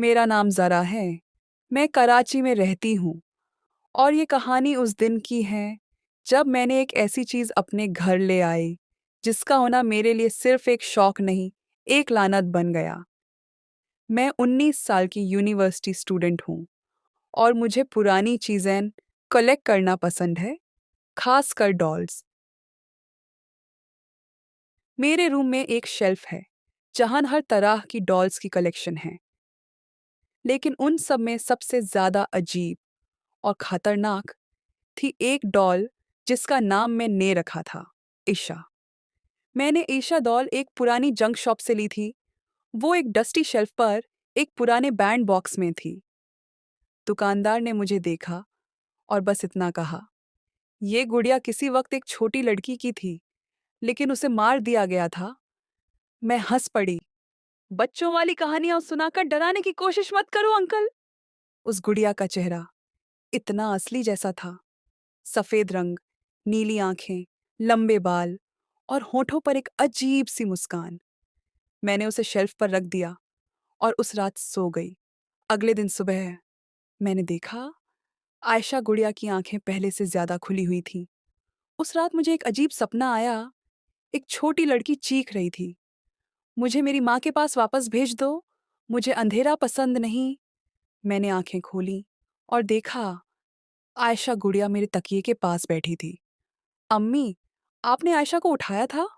मेरा नाम ज़रा है। मैं कराची में रहती हूँ और ये कहानी उस दिन की है जब मैंने एक ऐसी चीज़ अपने घर ले आई जिसका होना मेरे लिए सिर्फ एक शौक नहीं, एक लानत बन गया। मैं 19 साल की यूनिवर्सिटी स्टूडेंट हूँ और मुझे पुरानी चीज़ें कलेक्ट करना पसंद है, खासकर डॉल्स। मेरे रूम में एक शेल्फ है जहाँ हर तरह की डॉल्स की कलेक्शन है, लेकिन उन सब में सबसे ज़्यादा अजीब और खतरनाक थी एक डॉल जिसका नाम मैंने रखा था, ईशा। मैंने ईशा डॉल एक पुरानी जंक शॉप से ली थी। वो एक डस्टी शेल्फ पर एक पुराने बैंड बॉक्स में थी। दुकानदार ने मुझे देखा और बस इतना कहा, ये गुड़िया किसी वक्त एक छोटी लड़की की थी, लेकिन उसे मार दिया गया था। मैं हंस पड़ी। बच्चों वाली कहानियां सुनाकर डराने की कोशिश मत करो अंकल। उस गुड़िया का चेहरा इतना असली जैसा था। सफेद रंग, नीली आंखें, लंबे बाल और होठों पर एक अजीब सी मुस्कान। मैंने उसे शेल्फ पर रख दिया और उस रात सो गई। अगले दिन सुबह मैंने देखा, आयशा गुड़िया की आंखें पहले से ज्यादा खुली हुई थीं। उस रात मुझे एक अजीब सपना आया। एक छोटी लड़की चीख रही थी, मुझे मेरी माँ के पास वापस भेज दो, मुझे अंधेरा पसंद नहीं। मैंने आंखें खोली और देखा, आयशा गुड़िया मेरे तकिए के पास बैठी थी। अम्मी, आपने आयशा को उठाया था?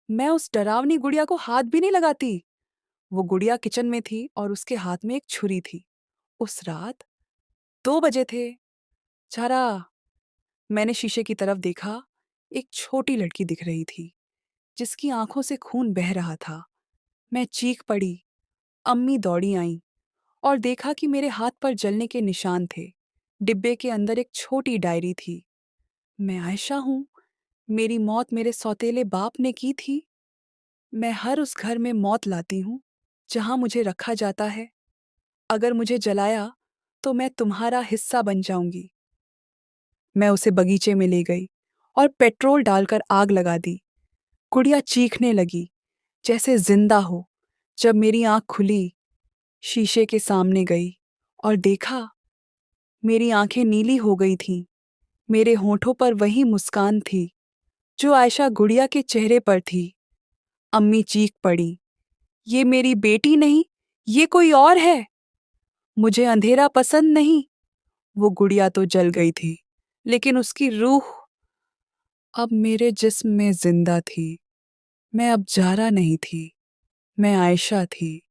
मैं उस डरावनी गुड़िया को हाथ भी नहीं लगाती। वो गुड़िया किचन में थी और उसके हाथ में एक छुरी थी। उस रात 2 बजे थे। जरा मैंने शीशे की तरफ देखा। एक छोटी लड़की दिख रही थी जिसकी आंखों से खून बह रहा था। मैं चीख पड़ी। अम्मी दौड़ी आईं और देखा कि मेरे हाथ पर जलने के निशान थे। डिब्बे के अंदर एक छोटी डायरी थी। मैं आयशा हूँ। मेरी मौत मेरे सौतेले बाप ने की थी। मैं हर उस घर में मौत लाती हूँ जहाँ मुझे रखा जाता है। अगर मुझे जलाया तो मैं तुम्हारा हिस्सा बन जाऊंगी। मैं उसे बगीचे में ले गई और पेट्रोल डालकर आग लगा दी। गुड़िया चीखने लगी जैसे जिंदा हो। जब मेरी आंख खुली, शीशे के सामने गई और देखा, मेरी आंखें नीली हो गई थीं। मेरे होठों पर वही मुस्कान थी जो आयशा गुड़िया के चेहरे पर थी। अम्मी चीख पड़ी, ये मेरी बेटी नहीं, ये कोई और है। मुझे अंधेरा पसंद नहीं। वो गुड़िया तो जल गई थी, लेकिन उसकी रूह अब मेरे जिस्म में जिंदा थी। मैं अब जारा नहीं थी, मैं आयशा थी।